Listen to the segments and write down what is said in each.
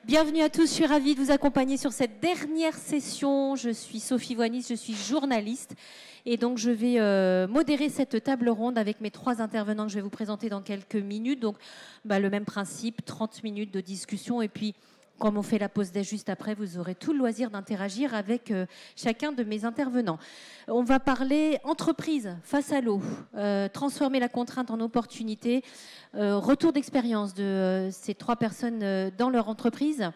Bienvenue à tous, je suis ravie de vous accompagner sur cette dernière session. Je suis Sophie Voinis, je suis journaliste et donc je vais modérer cette table ronde avec mes trois intervenants que je vais vous présenter dans quelques minutes. Donc le même principe, 30 minutes de discussion et puis comme on fait la pause déj juste après, vous aurez tout le loisir d'interagir avec chacun de mes intervenants. On va parler entreprise face à l'eau, transformer la contrainte en opportunité, retour d'expérience de ces trois personnes dans leur entreprise.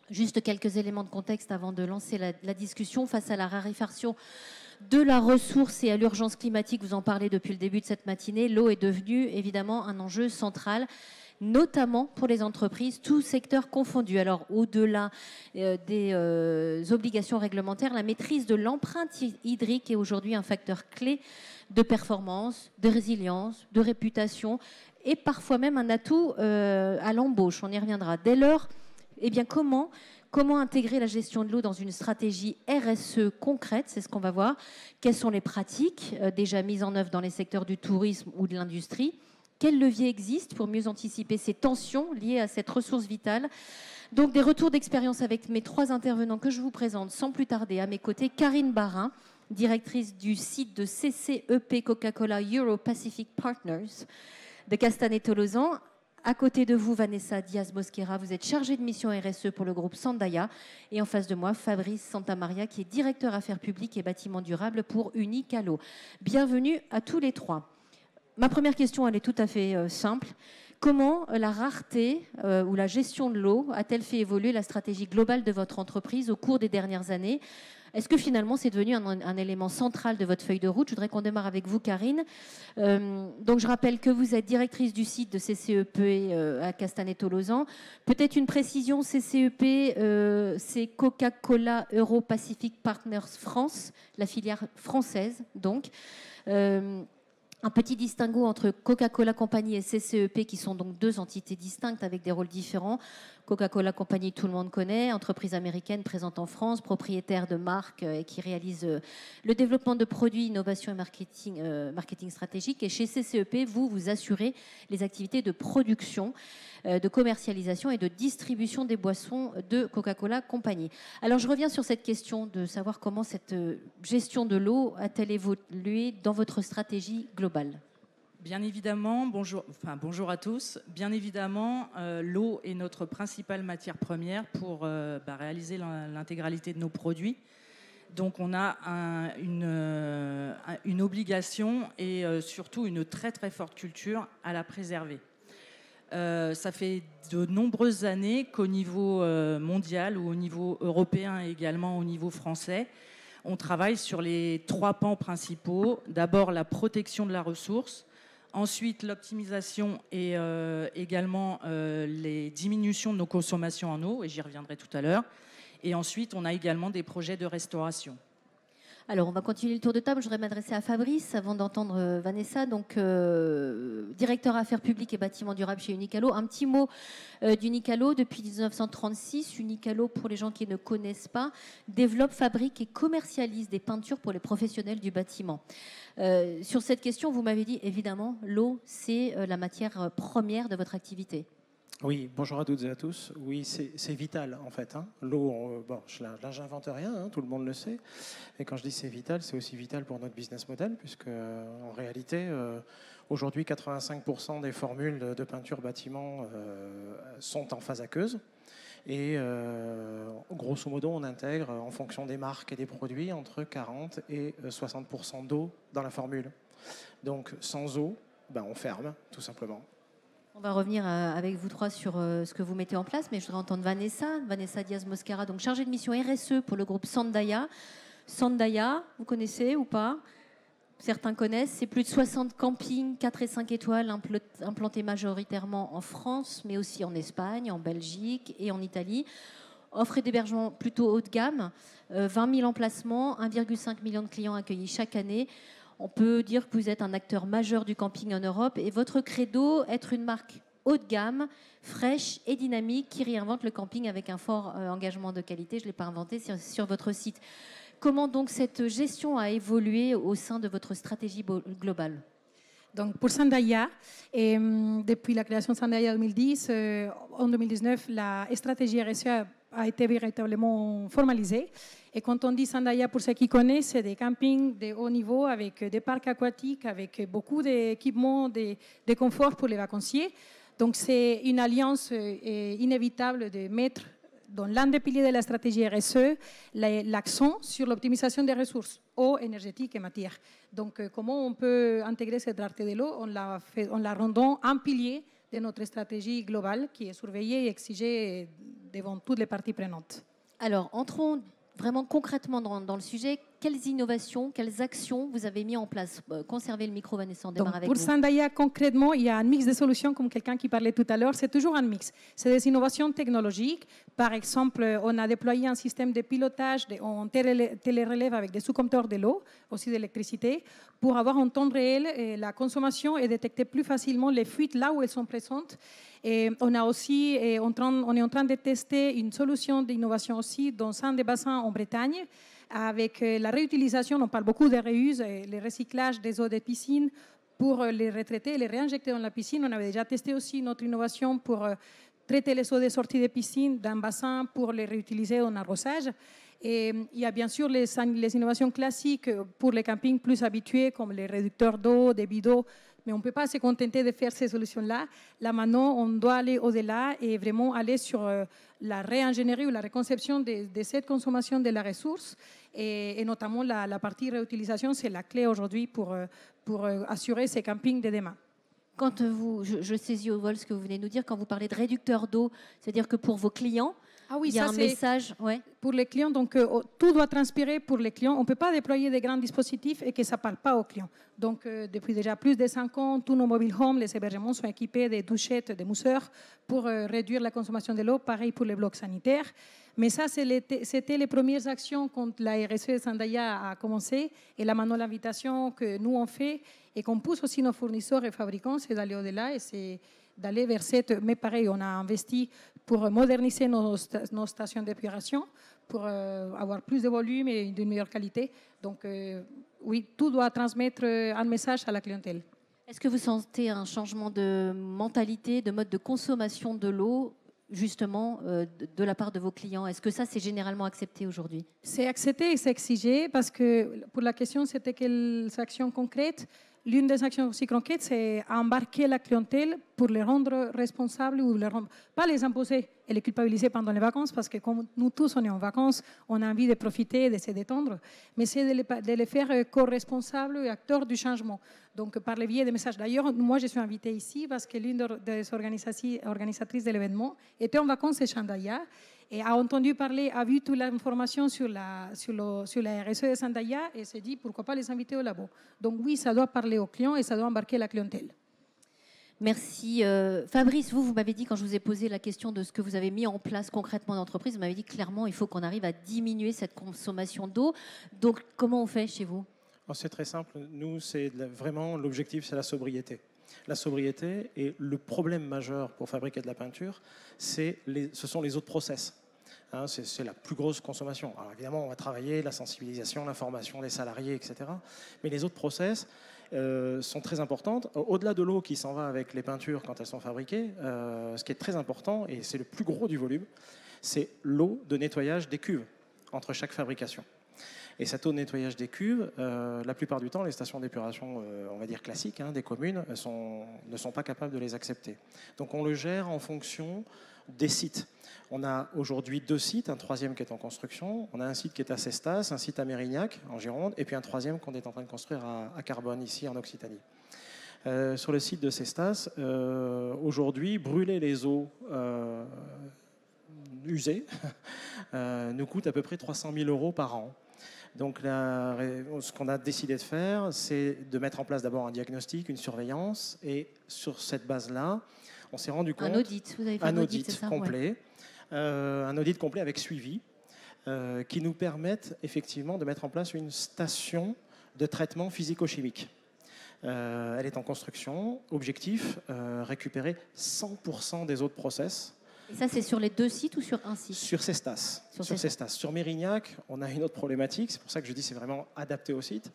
Juste quelques éléments de contexte avant de lancer la discussion. Face à la raréfaction de la ressource et à l'urgence climatique, vous en parlez depuis le début de cette matinée, l'eau est devenue évidemment un enjeu central, notamment pour les entreprises, tous secteurs confondus. Alors, au-delà des obligations réglementaires, la maîtrise de l'empreinte hydrique est aujourd'hui un facteur clé de performance, de résilience, de réputation et parfois même un atout à l'embauche. On y reviendra. Dès lors, comment intégrer la gestion de l'eau dans une stratégie RSE concrète? C'est ce qu'on va voir. Quelles sont les pratiques déjà mises en œuvre dans les secteurs du tourisme ou de l'industrie? Quels leviers existent pour mieux anticiper ces tensions liées à cette ressource vitale? Donc, des retours d'expérience avec mes trois intervenants que je vous présente sans plus tarder. À mes côtés, Karine Barin, directrice du site de CCEP Coca-Cola Euro-Pacific Partners de Castanet-Tolosan. À côté de vous, Vanessa Diaz-Mosquera, vous êtes chargée de mission RSE pour le groupe Sandaya. Et en face de moi, Fabrice Santamaria, qui est directeur affaires publiques et bâtiments durables pour Unicalo. Bienvenue à tous les trois. Ma première question, elle est tout à fait simple. Comment la rareté ou la gestion de l'eau a-t-elle fait évoluer la stratégie globale de votre entreprise au cours des dernières années? Est-ce que finalement c'est devenu un élément central de votre feuille de route? Je voudrais qu'on démarre avec vous, Karine. Donc je rappelle que vous êtes directrice du site de CCEP à Castanet-Tolosan. Peut-être une précision, CCEP, c'est Coca-Cola Euro-Pacific Partners France, la filière française donc. Un petit distinguo entre Coca-Cola Company et CCEP, qui sont donc deux entités distinctes avec des rôles différents. Coca-Cola Company, tout le monde connaît, entreprise américaine présente en France, propriétaire de marques et qui réalise le développement de produits, innovation et marketing stratégique. Et chez CCEP, vous assurez les activités de production, de commercialisation et de distribution des boissons de Coca-Cola Company. Alors, je reviens sur cette question de savoir comment cette gestion de l'eau a-t-elle évolué dans votre stratégie globale? Bien évidemment, bonjour à tous. Bien évidemment, l'eau est notre principale matière première pour réaliser l'intégralité de nos produits. Donc on a une obligation et surtout une très très forte culture à la préserver. Ça fait de nombreuses années qu'au niveau mondial ou au niveau européen et également au niveau français, on travaille sur les trois pans principaux. D'abord la protection de la ressource, ensuite l'optimisation et également les diminutions de nos consommations en eau, et j'y reviendrai tout à l'heure. Et ensuite, on a également des projets de restauration. Alors, on va continuer le tour de table. Je voudrais m'adresser à Fabrice avant d'entendre Vanessa, donc directeur affaires publiques et bâtiments durables chez Unicalo. Un petit mot d'Unicalo. Depuis 1936, Unicalo, pour les gens qui ne connaissent pas, développe, fabrique et commercialise des peintures pour les professionnels du bâtiment. Sur cette question, vous m'avez dit, évidemment, l'eau, c'est la matière première de votre activité. Oui, bonjour à toutes et à tous. Oui, c'est vital en fait. L'eau, là j'invente rien, tout le monde le sait. Et quand je dis c'est vital, c'est aussi vital pour notre business model, puisque en réalité, aujourd'hui, 85% des formules de peinture bâtiment sont en phase aqueuse. Et grosso modo, on intègre en fonction des marques et des produits entre 40 et 60% d'eau dans la formule. Donc sans eau, on ferme tout simplement. On va revenir avec vous trois sur ce que vous mettez en place, mais je voudrais entendre Vanessa Diaz-Mosquera, donc chargée de mission RSE pour le groupe Sandaya. Sandaya, vous connaissez ou pas? Certains connaissent, c'est plus de 60 campings 4 et 5 étoiles implantés majoritairement en France, mais aussi en Espagne, en Belgique et en Italie. Offre d'hébergement plutôt haut de gamme, 20 000 emplacements, 1,5 million de clients accueillis chaque année. On peut dire que vous êtes un acteur majeur du camping en Europe et votre credo, être une marque haut de gamme, fraîche et dynamique qui réinvente le camping avec un fort engagement de qualité. Je ne l'ai pas inventé sur votre site. Comment donc cette gestion a évolué au sein de votre stratégie globale? Donc pour Sandaya, depuis la création de Sandaya en 2010, en 2019, la stratégie RSE a été véritablement formalisée. Et quand on dit Sandaya, pour ceux qui connaissent, c'est des campings de haut niveau avec des parcs aquatiques, avec beaucoup d'équipements, de confort pour les vacanciers. Donc c'est une alliance inévitable de mettre dans l'un des piliers de la stratégie RSE l'accent sur l'optimisation des ressources, eau, énergétique et matière. Donc comment on peut intégrer cette rareté de l'eau en la rendant un pilier de notre stratégie globale qui est surveillée et exigée devant toutes les parties prenantes. Alors, entrons vraiment concrètement dans le sujet. Quelles innovations, quelles actions vous avez mis en place? Conservez le micro, Vanessa, on démarre avec vous. Pour Sandaya, concrètement, il y a un mix de solutions, comme quelqu'un qui parlait tout à l'heure. C'est toujours un mix. C'est des innovations technologiques. Par exemple, on a déployé un système de pilotage en télérelève avec des sous-compteurs de l'eau, aussi d'électricité, pour avoir en temps réel la consommation et détecter plus facilement les fuites là où elles sont présentes. Et on est en train de tester une solution d'innovation aussi dans un des bassins en Bretagne avec la réutilisation. On parle beaucoup de reuse, le recyclage des eaux des piscines pour les retraiter et les réinjecter dans la piscine. On avait déjà testé aussi notre innovation pour traiter les eaux de sortie des piscines d'un bassin pour les réutiliser en arrosage. Et il y a bien sûr les innovations classiques pour les campings plus habitués comme les réducteurs d'eau, des bidons. Mais on ne peut pas se contenter de faire ces solutions-là. Là, maintenant, on doit aller au-delà et vraiment aller sur la réingénierie ou la réconception de cette consommation de la ressource. Et notamment, la partie réutilisation, c'est la clé aujourd'hui pour assurer ces campings de demain. Quand je saisis au vol ce que vous venez de nous dire, quand vous parlez de réducteur d'eau, c'est-à-dire que pour vos clients, il y a un message. Ouais. Pour les clients, donc tout doit transpirer pour les clients. On ne peut pas déployer des grands dispositifs et que ça ne parle pas aux clients. Donc depuis déjà plus de 5 ans, tous nos mobile homes, les hébergements sont équipés de douchettes, de mousseurs pour réduire la consommation de l'eau. Pareil pour les blocs sanitaires. Mais ça, c'était les premières actions quand la RSE de Sandaya a commencé. Et là, maintenant, l'invitation que nous, on fait et qu'on pousse aussi nos fournisseurs et fabricants, c'est d'aller au-delà et c'est d'aller vers cette... Mais pareil, on a investi pour moderniser nos stations d'épuration, pour avoir plus de volume et d'une meilleure qualité. Donc, oui, tout doit transmettre un message à la clientèle. Est-ce que vous sentez un changement de mentalité, de mode de consommation de l'eau justement de la part de vos clients? Est-ce que ça, c'est généralement accepté aujourd'hui? C'est accepté et c'est exigé parce que pour la question, c'était quelles actions concrètes? L'une des actions aussi concrètes, c'est embarquer la clientèle pour les rendre responsables ou pas les imposer et les culpabiliser pendant les vacances parce que comme nous tous, on est en vacances, on a envie de profiter, de se détendre, mais c'est de les faire co-responsables et acteurs du changement. Donc, par le biais des messages. D'ailleurs, moi, je suis invitée ici parce que l'une des organisatrices de l'événement était en vacances chez Sandaya et a entendu parler, a vu toute l'information sur la RSE de Sandaya et s'est dit pourquoi pas les inviter au labo. Donc oui, ça doit parler aux clients et ça doit embarquer la clientèle. Merci. Fabrice, vous m'avez dit, quand je vous ai posé la question de ce que vous avez mis en place concrètement dans l'entreprise, vous m'avez dit clairement il faut qu'on arrive à diminuer cette consommation d'eau. Donc comment on fait chez vous? C'est très simple. Nous, c'est vraiment l'objectif, c'est la sobriété. La sobriété et le problème majeur pour fabriquer de la peinture, ce sont les autres process. Hein, c'est la plus grosse consommation. Alors évidemment, on va travailler la sensibilisation, l'information des salariés, etc. Mais les autres process sont très importantes. Au-delà de l'eau qui s'en va avec les peintures quand elles sont fabriquées, ce qui est très important, et c'est le plus gros du volume, c'est l'eau de nettoyage des cuves entre chaque fabrication. Et cette eau de nettoyage des cuves, la plupart du temps, les stations d'épuration, on va dire classiques, des communes, ne sont pas capables de les accepter. Donc on le gère en fonction des sites. On a aujourd'hui 2 sites, un 3e qui est en construction. On a un site qui est à Cestas, un site à Mérignac, en Gironde, et puis un 3e qu'on est en train de construire à Carbone, ici en Occitanie. Sur le site de Cestas, aujourd'hui, brûler les eaux usées nous coûte à peu près 300 000 € par an. Donc ce qu'on a décidé de faire, c'est de mettre en place d'abord un diagnostic, une surveillance, et sur cette base-là, on s'est rendu compte... Un audit, vous avez fait un audit, c'est ça? Complet, ouais. Un audit complet avec suivi, qui nous permette effectivement de mettre en place une station de traitement physico-chimique. Elle est en construction. Objectif, récupérer 100% des eaux de process Et ça, c'est sur les 2 sites ou sur un site? Sur Cestas. Sur Mérignac, on a une autre problématique. C'est pour ça que je dis que c'est vraiment adapté au site.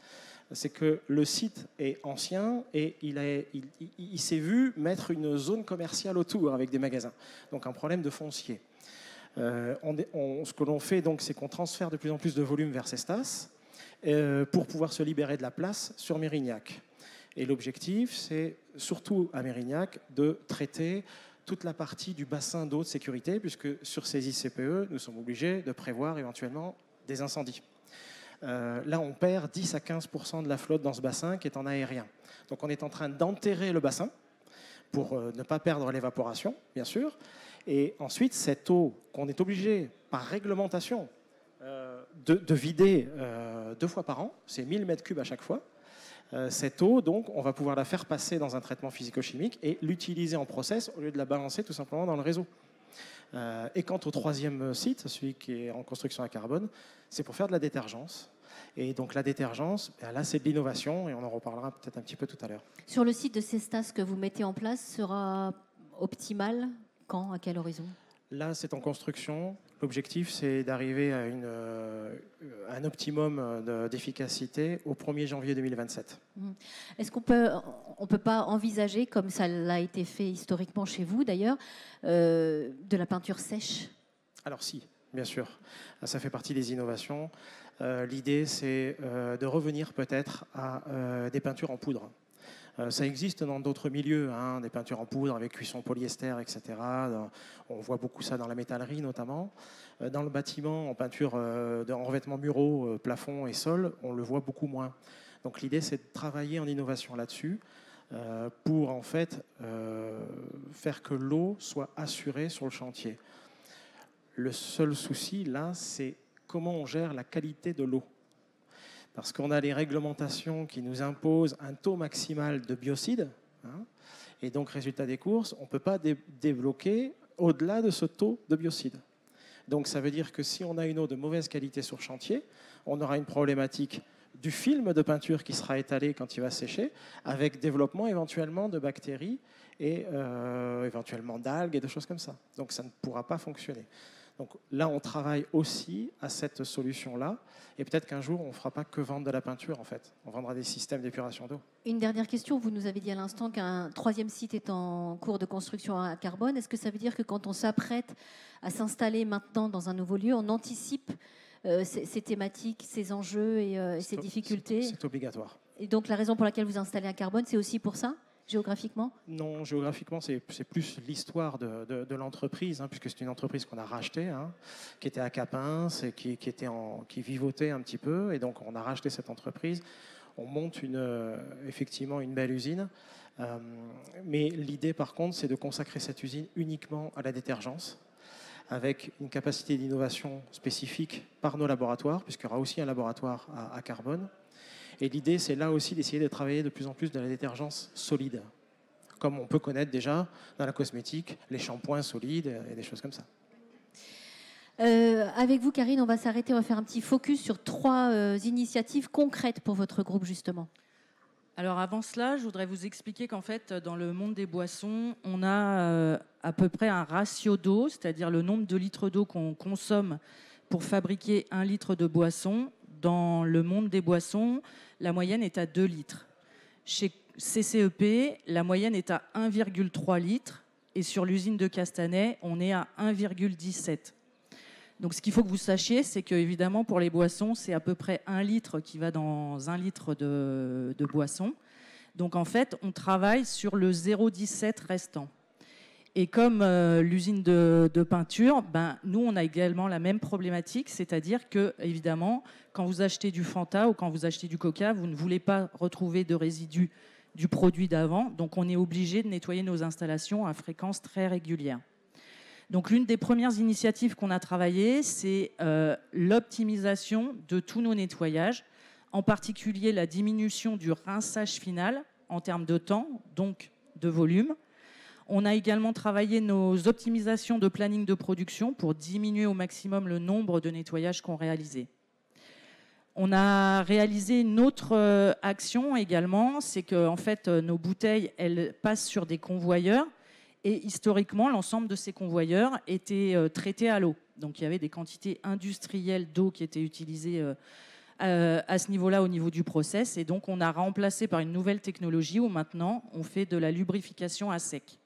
C'est que le site est ancien et il s'est vu mettre une zone commerciale autour avec des magasins. Donc un problème de foncier. Ce que l'on fait, donc, c'est qu'on transfère de plus en plus de volume vers Cestas pour pouvoir se libérer de la place sur Mérignac. Et l'objectif, c'est surtout à Mérignac de traiter toute la partie du bassin d'eau de sécurité, puisque sur ces ICPE, nous sommes obligés de prévoir éventuellement des incendies. Là, on perd 10 à 15% de la flotte dans ce bassin qui est en aérien. Donc on est en train d'enterrer le bassin pour ne pas perdre l'évaporation, bien sûr. Et ensuite, cette eau qu'on est obligé, par réglementation, de vider 2 fois par an, c'est 1000 mètres cubes à chaque fois. Cette eau, donc, on va pouvoir la faire passer dans un traitement physico-chimique et l'utiliser en process au lieu de la balancer tout simplement dans le réseau. Et quant au 3e site, celui qui est en construction à carbone, c'est pour faire de la détergence. Et donc la détergence, là, c'est de l'innovation et on en reparlera peut-être un petit peu tout à l'heure. Sur le site de Cestas que vous mettez en place sera optimal quand? À quel horizon? Là, c'est en construction. L'objectif, c'est d'arriver à un optimum d'efficacité au 1er janvier 2027. Est-ce qu'on peut pas envisager, comme ça l'a été fait historiquement chez vous d'ailleurs, de la peinture sèche? Alors si, bien sûr. Ça fait partie des innovations. L'idée, c'est de revenir peut-être à des peintures en poudre. Ça existe dans d'autres milieux, hein, des peintures en poudre avec cuisson polyester, etc. On voit beaucoup ça dans la métallerie notamment. Dans le bâtiment, en peinture, en revêtements muraux, plafond et sol, on le voit beaucoup moins. Donc l'idée, c'est de travailler en innovation là-dessus pour en fait faire que l'eau soit assurée sur le chantier. Le seul souci là, c'est comment on gère la qualité de l'eau. Parce qu'on a les réglementations qui nous imposent un taux maximal de biocides. Hein, et donc, résultat des courses, on ne peut pas débloquer au-delà de ce taux de biocides. Donc, ça veut dire que si on a une eau de mauvaise qualité sur chantier, on aura une problématique du film de peinture qui sera étalé quand il va sécher, avec développement éventuellement de bactéries et éventuellement d'algues et de choses comme ça. Donc, ça ne pourra pas fonctionner. Donc là, on travaille aussi à cette solution-là. Et peut-être qu'un jour, on ne fera pas que vendre de la peinture, en fait. On vendra des systèmes d'épuration d'eau. Une dernière question. Vous nous avez dit à l'instant qu'un 3e site est en cours de construction à carbone. Est-ce que ça veut dire que quand on s'apprête à s'installer maintenant dans un nouveau lieu, on anticipe ces thématiques, ces enjeux et ces difficultés? C'est obligatoire. Et donc la raison pour laquelle vous installez à carbone, c'est aussi pour ça? Géographiquement? Non, géographiquement, c'est plus l'histoire de l'entreprise, hein, puisque c'est une entreprise qu'on a rachetée, hein, qui était à Capins et qui vivotait un petit peu. Et donc, on a racheté cette entreprise. On monte effectivement une belle usine. Mais l'idée, par contre, c'est de consacrer cette usine uniquement à la détergence, avec une capacité d'innovation spécifique par nos laboratoires, puisqu'il y aura aussi un laboratoire à carbone. Et l'idée, c'est là aussi d'essayer de travailler de plus en plus de la détergence solide, comme on peut connaître déjà dans la cosmétique, les shampoings solides et des choses comme ça. Avec vous, Karine, on va s'arrêter, on va faire un petit focus sur 3 initiatives concrètes pour votre groupe, justement. Alors avant cela, je voudrais vous expliquer qu'en fait, dans le monde des boissons, on a à peu près un ratio d'eau, c'est-à-dire le nombre de litres d'eau qu'on consomme pour fabriquer 1 litre de boisson. Dans le monde des boissons, la moyenne est à 2 litres. Chez CCEP, la moyenne est à 1,3 litres. Et sur l'usine de Castanet, on est à 1,17. Donc ce qu'il faut que vous sachiez, c'est qu'évidemment, pour les boissons, c'est à peu près 1 litre qui va dans 1 litre de boisson. Donc en fait, on travaille sur le 0,17 restant. Et comme l'usine de peinture, nous, on a également la même problématique, c'est-à-dire que, évidemment, quand vous achetez du Fanta ou quand vous achetez du Coca, vous ne voulez pas retrouver de résidus du produit d'avant, donc on est obligé de nettoyer nos installations à fréquence très régulière. Donc l'une des premières initiatives qu'on a travaillées, c'est l'optimisation de tous nos nettoyages, en particulier la diminution du rinçage final en termes de temps, donc de volume. On a également travaillé nos optimisations de planning de production pour diminuer au maximum le nombre de nettoyages qu'on réalisait. On a réalisé une autre action également, c'est que en fait, nos bouteilles, elles passent sur des convoyeurs Et historiquement, l'ensemble de ces convoyeurs étaient traités à l'eau. Donc il y avait des quantités industrielles d'eau qui étaient utilisées à ce niveau-là, au niveau du process. Et donc on a remplacé par une nouvelle technologie où maintenant on fait de la lubrification à sec.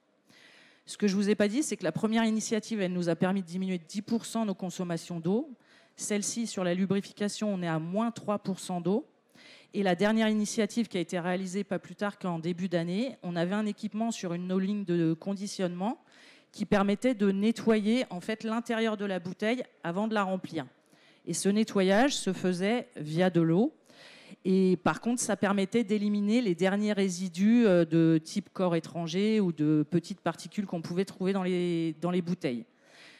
Ce que je ne vous ai pas dit, c'est que la première initiative, elle nous a permis de diminuer de 10% nos consommations d'eau. Celle-ci, sur la lubrification, on est à moins 3% d'eau. Et la dernière initiative qui a été réalisée pas plus tard qu'en début d'année, on avait un équipement sur une ligne de conditionnement qui permettait de nettoyer en fait l'intérieur de la bouteille avant de la remplir. Et ce nettoyage se faisait via de l'eau. Et par contre, ça permettait d'éliminer les derniers résidus de type corps étranger ou de petites particules qu'on pouvait trouver dans les bouteilles.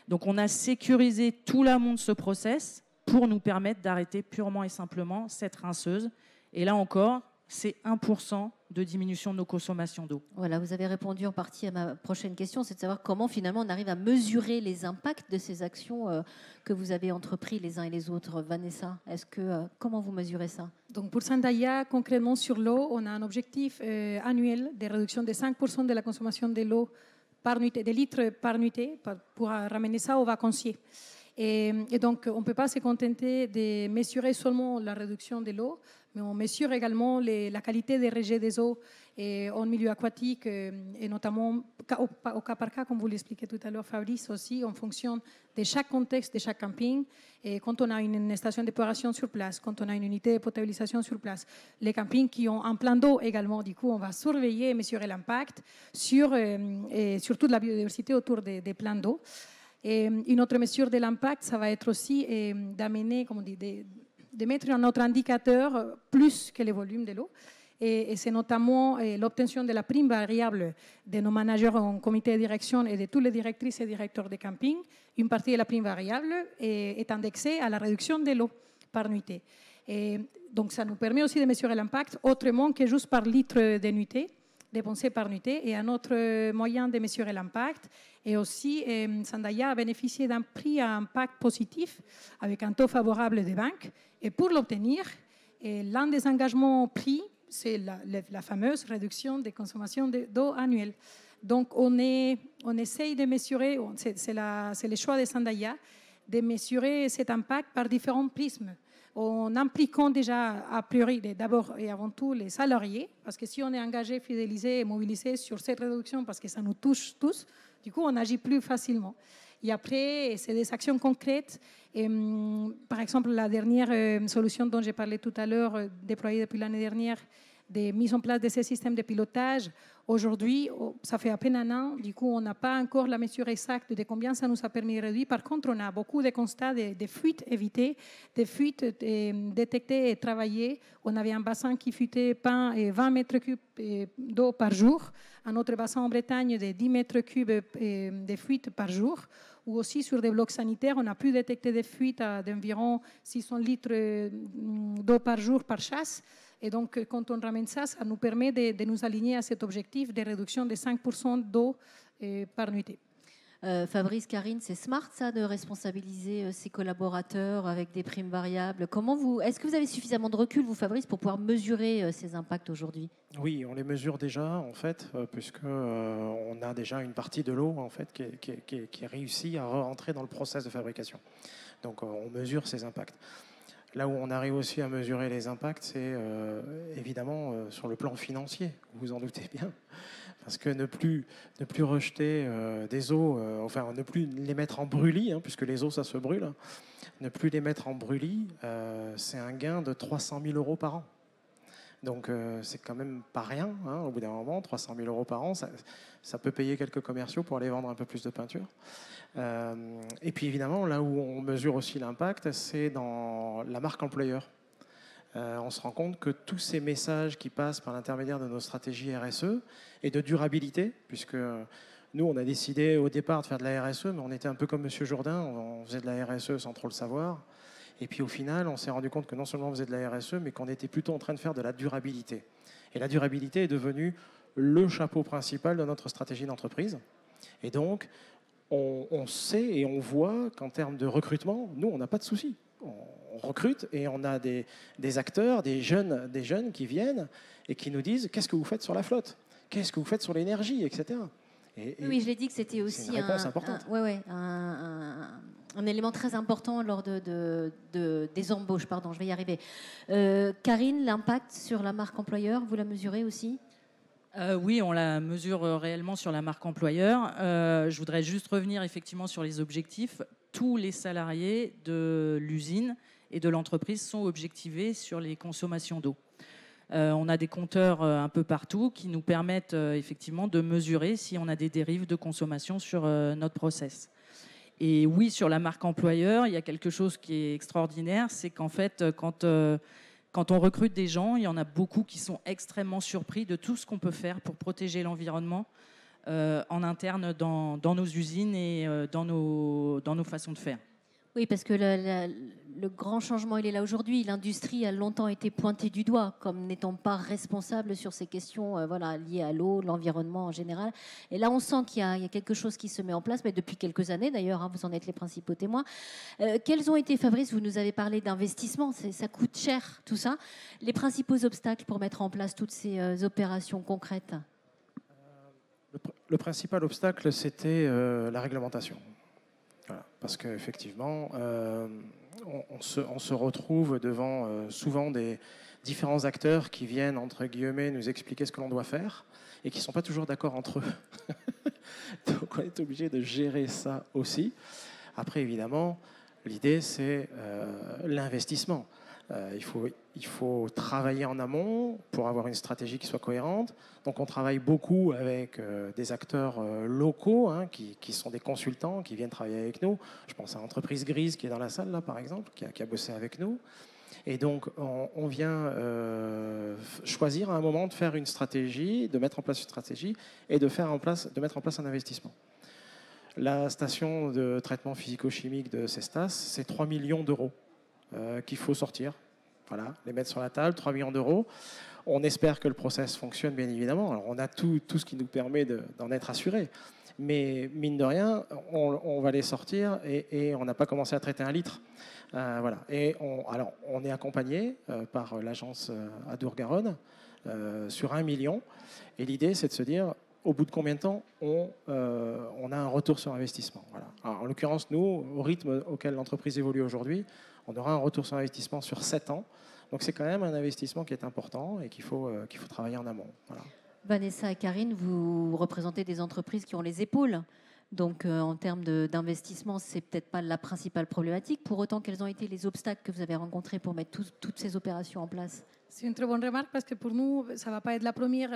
Donc on a sécurisé tout l'amont de ce process pour nous permettre d'arrêter purement et simplement cette rinceuse. Et là encore, c'est 1% de diminution de nos consommations d'eau. Voilà, vous avez répondu en partie à ma prochaine question, c'est de savoir comment finalement on arrive à mesurer les impacts de ces actions que vous avez entreprises les uns et les autres. Vanessa, comment vous mesurez ça? Donc pour Sandaya, concrètement sur l'eau, on a un objectif annuel de réduction de 5% de la consommation de l'eau par nuitée, des litres par nuitée, pour ramener ça aux vacanciers. Et donc, on ne peut pas se contenter de mesurer seulement la réduction de l'eau, mais on mesure également la qualité des rejets des eaux en milieu aquatique, et notamment au cas par cas, comme vous l'expliquez tout à l'heure, Fabrice, aussi en fonction de chaque contexte, de chaque camping. Et quand on a une station d'épuration sur place, quand on a une unité de potabilisation sur place, les campings qui ont un plan d'eau également, du coup, on va surveiller et mesurer l'impact sur toute la biodiversité autour des plans d'eau. Et une autre mesure de l'impact, ça va être aussi d'amener, comme on dit, de mettre un autre indicateur plus que le volume de l'eau. Et c'est notamment l'obtention de la prime variable de nos managers en comité de direction et de toutes les directrices et directeurs de camping. Une partie de la prime variable est indexée à la réduction de l'eau par nuitée. Et donc ça nous permet aussi de mesurer l'impact autrement que juste par litre de nuitée dépensé par nuitée, et un autre moyen de mesurer l'impact. Et aussi, Sandaya a bénéficié d'un prix à impact positif avec un taux favorable des banques. Et pour l'obtenir, l'un des engagements pris, c'est la fameuse réduction des consommations d'eau annuelle. Donc, on essaye de mesurer, c'est le choix de Sandaya, de mesurer cet impact par différents prismes, en impliquant déjà a priori d'abord et avant tout les salariés, parce que si on est engagé, fidélisé et mobilisé sur cette réduction, parce que ça nous touche tous, du coup on agit plus facilement. Et après, c'est des actions concrètes. Et, par exemple, la dernière solution dont j'ai parlé tout à l'heure, déployée depuis l'année dernière, de mise en place de ces systèmes de pilotage. Aujourd'hui, ça fait à peine un an, du coup, on n'a pas encore la mesure exacte de combien ça nous a permis de réduire. Par contre, on a beaucoup de constats de fuites évitées, de fuites détectées et travaillées. On avait un bassin qui fuitait 20 mètres cubes d'eau par jour, un autre bassin en Bretagne de 10 mètres cubes de fuites par jour, ou aussi sur des blocs sanitaires, on a pu détecter des fuites d'environ 600 litres d'eau par jour par chasse. Et donc, quand on ramène ça, ça nous permet de nous aligner à cet objectif de réduction de 5% d'eau par nuitée. Fabrice, Karine, c'est smart ça de responsabiliser ses collaborateurs avec des primes variables. Est-ce que vous avez suffisamment de recul, vous Fabrice, pour pouvoir mesurer ces impacts aujourd'hui? Oui, on les mesure déjà en fait, puisque on a déjà une partie de l'eau en fait qui réussit à rentrer dans le process de fabrication. Donc on mesure ces impacts. Là où on arrive aussi à mesurer les impacts, c'est évidemment sur le plan financier, vous vous en doutez bien. Parce que ne plus rejeter des eaux, enfin ne plus les mettre en brûlis, puisque les eaux ça se brûle, ne plus les mettre en brûlis, c'est un gain de 300 000 € par an. Donc c'est quand même pas rien, au bout d'un moment, 300 000 € par an, ça peut payer quelques commerciaux pour aller vendre un peu plus de peinture. Et puis évidemment, là où on mesure aussi l'impact, c'est dans la marque employeur. On se rend compte que tous ces messages qui passent par l'intermédiaire de nos stratégies RSE et de durabilité, puisque nous, on a décidé au départ de faire de la RSE, mais on était un peu comme M. Jourdain, on faisait de la RSE sans trop le savoir. Et puis au final, on s'est rendu compte que non seulement on faisait de la RSE, mais qu'on était plutôt en train de faire de la durabilité. Et la durabilité est devenue le chapeau principal de notre stratégie d'entreprise. Et donc, on sait et on voit qu'en termes de recrutement, nous, on n'a pas de soucis. On recrute et on a des acteurs, des jeunes qui viennent et qui nous disent « Qu'est-ce que vous faites sur la flotte ? Qu'est-ce que vous faites sur l'énergie ?» etc. Oui, je l'ai dit que c'était aussi une réponse importante. Un élément très important lors des embauches. Pardon, je vais y arriver. Karine, l'impact sur la marque employeur, vous la mesurez aussi ? Oui, on la mesure réellement sur la marque employeur. Je voudrais juste revenir effectivement sur les objectifs. Tous les salariés de l'usine et de l'entreprise sont objectivés sur les consommations d'eau. On a des compteurs un peu partout qui nous permettent effectivement de mesurer si on a des dérives de consommation sur notre process. Et oui, sur la marque employeur, il y a quelque chose qui est extraordinaire, c'est qu'en fait, quand on recrute des gens, il y en a beaucoup qui sont extrêmement surpris de tout ce qu'on peut faire pour protéger l'environnement en interne dans nos usines et dans nos façons de faire. Oui, parce que le grand changement, il est là aujourd'hui. L'industrie a longtemps été pointée du doigt comme n'étant pas responsable sur ces questions liées à l'eau, l'environnement en général. Et là, on sent qu'il y a quelque chose qui se met en place, mais depuis quelques années d'ailleurs, vous en êtes les principaux témoins. Quels ont été, Fabrice, vous nous avez parlé d'investissement, ça coûte cher tout ça. Les principaux obstacles pour mettre en place toutes ces opérations concrètes? Le principal obstacle, c'était la réglementation. Voilà, parce qu'effectivement, on se retrouve devant souvent des différents acteurs qui viennent, entre guillemets, nous expliquer ce que l'on doit faire et qui ne sont pas toujours d'accord entre eux. Donc on est obligé de gérer ça aussi. Après, évidemment, l'idée, c'est l'investissement. Il faut travailler en amont pour avoir une stratégie qui soit cohérente. Donc on travaille beaucoup avec des acteurs locaux qui sont des consultants, qui viennent travailler avec nous. Je pense à l'entreprise Grise qui est dans la salle là, par exemple, qui a bossé avec nous. Et donc on vient choisir à un moment de faire une stratégie, de mettre en place une stratégie et de mettre en place un investissement. La station de traitement physico-chimique de Cestas, c'est 3 millions d'euros qu'il faut sortir. Voilà, les mettre sur la table, 3 millions d'euros. On espère que le process fonctionne, bien évidemment. Alors, on a tout ce qui nous permet d'en être assuré. Mais mine de rien, on va les sortir et on n'a pas commencé à traiter un litre. Voilà. Et on est accompagné par l'agence Adour-Garonne sur 1 million. Et l'idée, c'est de se dire, au bout de combien de temps on a un retour sur investissement. Voilà. Alors, en l'occurrence, nous, au rythme auquel l'entreprise évolue aujourd'hui, on aura un retour sur investissement sur 7 ans. Donc c'est quand même un investissement qui est important et qu'il faut travailler en amont. Voilà. Vanessa et Karine, vous représentez des entreprises qui ont les épaules. Donc en termes d'investissement, ce n'est peut-être pas la principale problématique. Pour autant, quels ont été les obstacles que vous avez rencontrés pour mettre toutes ces opérations en place? C'est une très bonne remarque parce que pour nous, ça ne va pas être la première,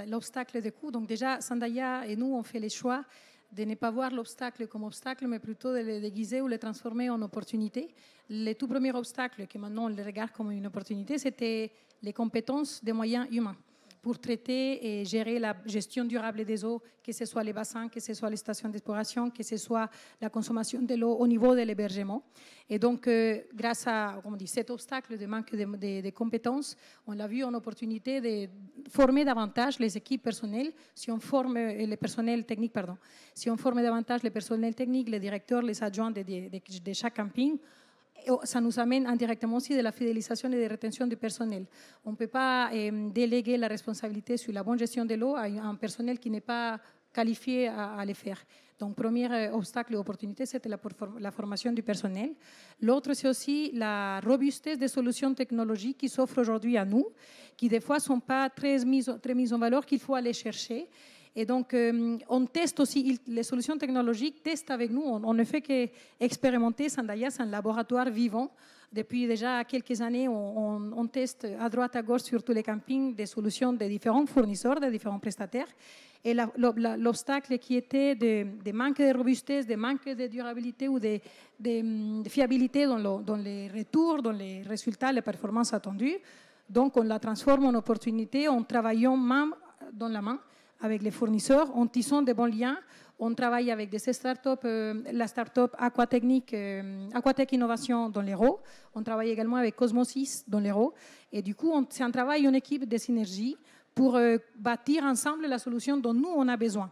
l'obstacle des coûts. Donc déjà, Sandaya et nous, on fait les choix de ne pas voir l'obstacle comme obstacle, mais plutôt de le déguiser ou le transformer en opportunité. Le tout premier obstacle, que maintenant on le regarde comme une opportunité, c'était les compétences des moyens humains pour traiter et gérer la gestion durable des eaux, que ce soit les bassins, que ce soit les stations d'exploration, que ce soit la consommation de l'eau au niveau de l'hébergement. Et donc, grâce à cet obstacle de manque de compétences, on l'a vu en opportunité de former davantage les équipes personnelles. Si on forme le personnel technique, si on forme davantage le personnel technique, les directeurs, les adjoints de chaque camping, ça nous amène indirectement aussi de la fidélisation et de la rétention du personnel. On ne peut pas déléguer la responsabilité sur la bonne gestion de l'eau à un personnel qui n'est pas qualifié à le faire. Donc, premier obstacle et opportunité, c'était la formation du personnel. L'autre, c'est aussi la robustesse des solutions technologiques qui s'offrent aujourd'hui à nous, qui des fois ne sont pas très mises en valeur, qu'il faut aller chercher. Et donc, on teste aussi les solutions technologiques, teste avec nous. On ne fait qu'expérimenter. Sandaya, c'est un laboratoire vivant. Depuis déjà quelques années, on teste à droite, à gauche, sur tous les campings, des solutions de différents fournisseurs, de différents prestataires. Et l'obstacle qui était de manque de robustesse, de manque de durabilité ou de fiabilité dans les retours, dans les résultats, les performances attendues. Donc, on la transforme en opportunité en travaillant main dans la main avec les fournisseurs, en tissant de bons liens. On travaille avec des startups, la startup Aquatech Innovation dans l'Hérault. On travaille également avec Cosmosis dans l'Hérault. Et du coup, c'est un travail en équipe de synergie pour bâtir ensemble la solution dont nous, on a besoin.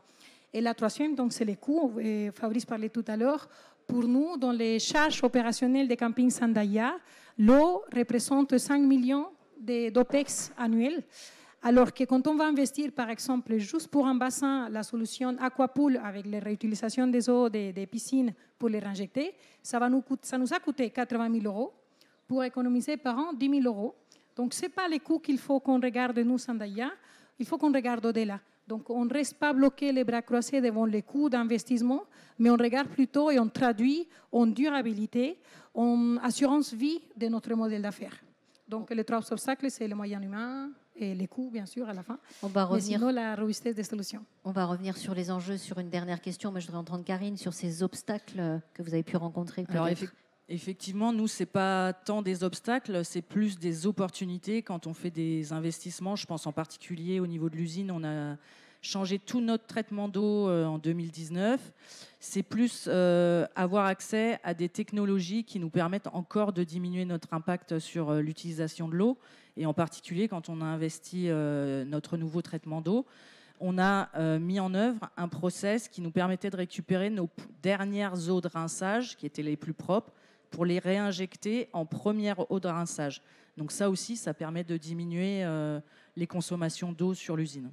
Et la troisième, donc, c'est les coûts. Fabrice parlait tout à l'heure. Pour nous, dans les charges opérationnelles des campings Sandaya, l'eau représente 5 millions d'OPEX annuels, Alors que quand on va investir, par exemple, juste pour un bassin, la solution Aquapool avec la réutilisation des eaux des piscines pour les réinjecter, ça nous a coûté 80 000 euros pour économiser par an 10 000 euros. Donc, ce n'est pas les coûts qu'il faut qu'on regarde, nous, Sandaia, il faut qu'on regarde au-delà. Donc, on ne reste pas bloqué les bras croisés devant les coûts d'investissement, mais on regarde plutôt et on traduit en durabilité, en assurance vie de notre modèle d'affaires. Donc, les trois obstacles, c'est le moyen humain et les coûts, bien sûr, à la fin. On va revenir, mais sinon, la robustesse des solutions. On va revenir sur les enjeux, sur une dernière question, mais je voudrais entendre Karine sur ces obstacles que vous avez pu rencontrer. Alors, effectivement, nous, ce n'est pas tant des obstacles, c'est plus des opportunités quand on fait des investissements. Je pense en particulier au niveau de l'usine, on a changé tout notre traitement d'eau en 2019. C'est plus avoir accès à des technologies qui nous permettent encore de diminuer notre impact sur l'utilisation de l'eau. Et en particulier, quand on a investi notre nouveau traitement d'eau, on a mis en œuvre un process qui nous permettait de récupérer nos dernières eaux de rinçage, qui étaient les plus propres, pour les réinjecter en première eau de rinçage. Donc ça aussi, ça permet de diminuer les consommations d'eau sur l'usine.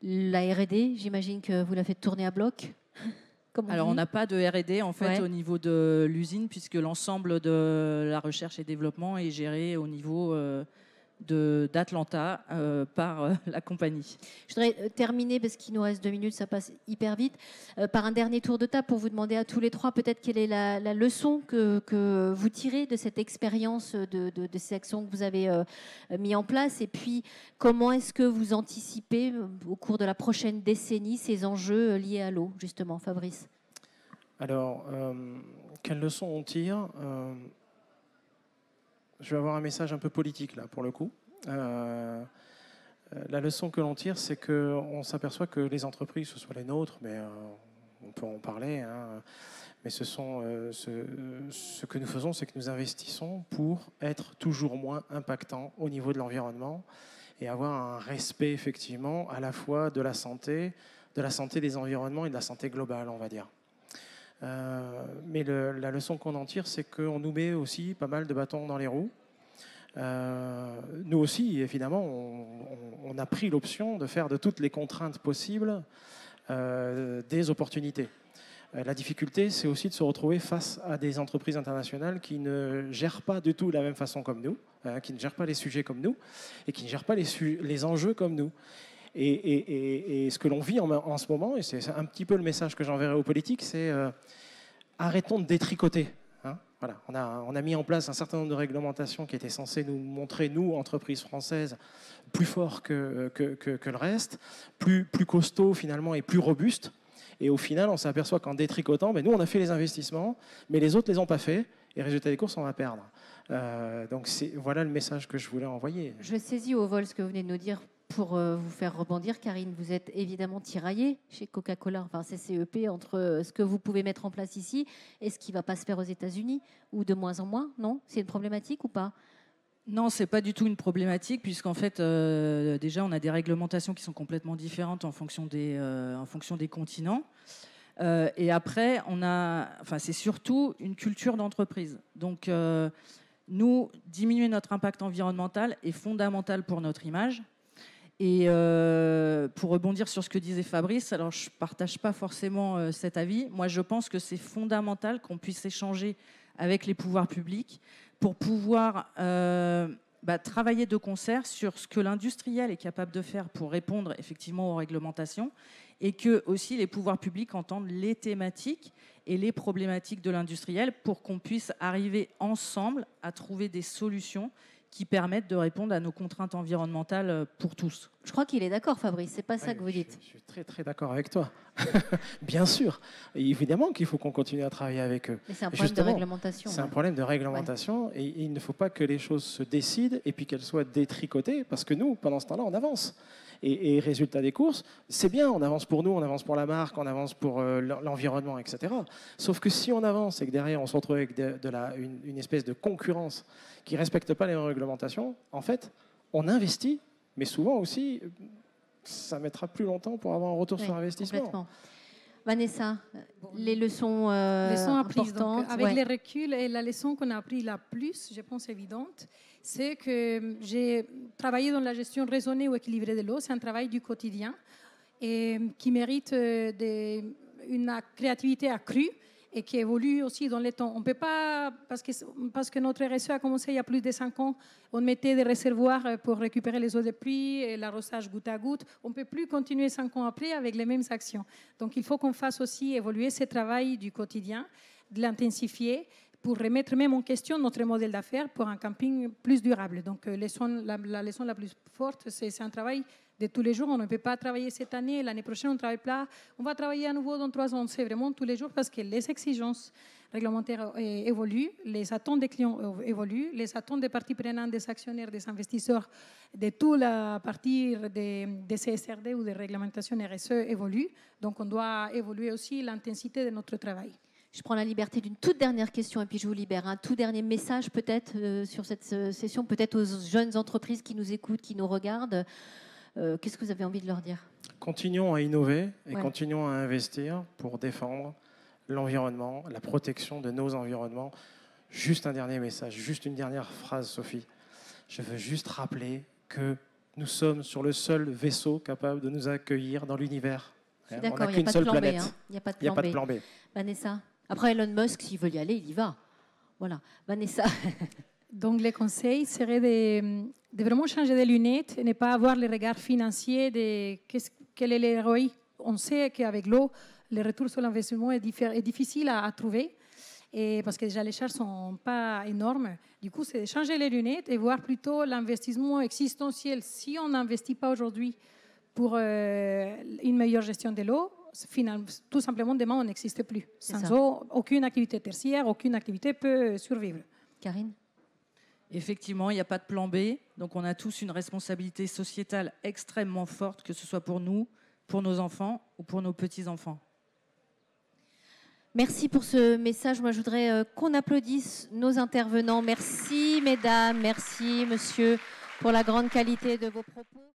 La R&D, j'imagine que vous la faites tourner à bloc. Alors, on n'a pas de R&D en fait au niveau de l'usine, puisque l'ensemble de la recherche et développement est géré au niveau d'Atlanta par la compagnie. Je voudrais terminer, parce qu'il nous reste 2 minutes, ça passe hyper vite, par un dernier tour de table pour vous demander à tous les trois peut-être quelle est la leçon que vous tirez de cette expérience, de ces actions que vous avez mis en place, et puis comment est-ce que vous anticipez au cours de la prochaine décennie ces enjeux liés à l'eau, justement, Fabrice? Alors, quelle leçon on tire? Je vais avoir un message un peu politique là pour le coup. La leçon que l'on tire, c'est qu'on s'aperçoit que les entreprises, ce soit les nôtres, mais on peut en parler, hein, mais ce que nous faisons, c'est que nous investissons pour être toujours moins impactants au niveau de l'environnement et avoir un respect effectivement à la fois de la santé des environnements et de la santé globale, on va dire. Mais la leçon qu'on en tire, c'est qu'on nous met aussi pas mal de bâtons dans les roues. Nous aussi, évidemment, on a pris l'option de faire de toutes les contraintes possibles des opportunités. La difficulté, c'est aussi de se retrouver face à des entreprises internationales qui ne gèrent pas du tout de la même façon comme nous, qui ne gèrent pas les sujets comme nous et qui ne gèrent pas les enjeux comme nous. Et ce que l'on vit en ce moment, et c'est un petit peu le message que j'enverrai aux politiques, c'est arrêtons de détricoter. Hein, voilà, on a mis en place un certain nombre de réglementations qui étaient censées nous montrer, nous, entreprises françaises, plus forts que le reste, plus costauds finalement et plus robustes. Et au final, on s'aperçoit qu'en détricotant, nous, on a fait les investissements, mais les autres ne les ont pas fait. Et résultat des courses, on va perdre. Donc voilà le message que je voulais envoyer. Je saisis au vol ce que vous venez de nous dire pour vous faire rebondir. Karine, vous êtes évidemment tiraillée chez Coca-Cola, enfin CCEP, entre ce que vous pouvez mettre en place ici et ce qui ne va pas se faire aux États-Unis, ou de moins en moins, non? C'est une problématique ou pas? Non, ce n'est pas du tout une problématique, puisqu'en fait, déjà, on a des réglementations qui sont complètement différentes en fonction des continents. Et après, c'est surtout une culture d'entreprise. Donc, nous, diminuer notre impact environnemental est fondamental pour notre image. Et pour rebondir sur ce que disait Fabrice, alors je ne partage pas forcément cet avis. Moi, je pense que c'est fondamental qu'on puisse échanger avec les pouvoirs publics pour pouvoir travailler de concert sur ce que l'industriel est capable de faire pour répondre effectivement aux réglementations, et que aussi les pouvoirs publics entendent les thématiques et les problématiques de l'industriel pour qu'on puisse arriver ensemble à trouver des solutions qui permettent de répondre à nos contraintes environnementales pour tous. Je crois qu'il est d'accord, Fabrice, c'est pas ça que vous dites. Je suis très très d'accord avec toi. Bien sûr, et évidemment qu'il faut qu'on continue à travailler avec eux. Mais c'est un problème de réglementation. C'est un problème de réglementation, et il ne faut pas que les choses se décident et puis qu'elles soient détricotées, parce que nous, pendant ce temps-là, on avance. Et résultat des courses, c'est bien, on avance pour nous, on avance pour la marque, on avance pour l'environnement, etc. Sauf que si on avance et que derrière on se retrouve avec une espèce de concurrence qui ne respecte pas les réglementations, en fait, on investit, mais souvent aussi, ça mettra plus longtemps pour avoir un retour sur investissement. Complètement. Vanessa, les leçons, leçons apprises. Donc, importantes. avec les reculs, et la leçon qu'on a appris la plus, je pense évidente, c'est que j'ai travaillé dans la gestion raisonnée ou équilibrée de l'eau. C'est un travail du quotidien et qui mérite une créativité accrue et qui évolue aussi dans le temps. On peut pas, parce que notre RSE a commencé il y a plus de 5 ans, on mettait des réservoirs pour récupérer les eaux de pluie et l'arrosage goutte à goutte. On ne peut plus continuer 5 ans après avec les mêmes actions. Donc il faut qu'on fasse aussi évoluer ce travail du quotidien, de l'intensifier pour remettre même en question notre modèle d'affaires pour un camping plus durable. Donc la leçon la plus forte, c'est un travail de tous les jours. On ne peut pas travailler cette année, l'année prochaine on ne travaille pas. On va travailler à nouveau dans 3 ans. C'est vraiment tous les jours parce que les exigences réglementaires évoluent, les attentes des clients évoluent, les attentes des parties prenantes, des actionnaires, des investisseurs, de tout à partir des CSRD ou des réglementations RSE évoluent. Donc on doit évoluer aussi l'intensité de notre travail. Je prends la liberté d'une toute dernière question et puis je vous libère. Un tout dernier message peut-être sur cette session, peut-être aux jeunes entreprises qui nous écoutent, qui nous regardent. Qu'est-ce que vous avez envie de leur dire? Continuons à innover et continuons à investir pour défendre l'environnement, la protection de nos environnements. Juste un dernier message, juste une dernière phrase, Sophie. Je veux juste rappeler que nous sommes sur le seul vaisseau capable de nous accueillir dans l'univers. D'accord, il n'y a pas de plan B. Il n'y a pas de plan B. Vanessa, après Elon Musk, s'il veut y aller, il y va. Voilà. Vanessa. Donc, le conseil serait de vraiment changer de lunettes et ne pas avoir le regard financier de quel est le ROI. On sait qu'avec l'eau, le retour sur l'investissement est difficile à trouver et parce que déjà les charges ne sont pas énormes. Du coup, c'est de changer les lunettes et voir plutôt l'investissement existentiel. Si on n'investit pas aujourd'hui pour une meilleure gestion de l'eau, tout simplement, demain, on n'existe plus. Sans eau, aucune activité tertiaire, aucune activité peut survivre. Karine? Effectivement, il n'y a pas de plan B. Donc, on a tous une responsabilité sociétale extrêmement forte, que ce soit pour nous, pour nos enfants ou pour nos petits-enfants. Merci pour ce message. Moi, je voudrais qu'on applaudisse nos intervenants. Merci, mesdames. Merci, monsieur, pour la grande qualité de vos propos.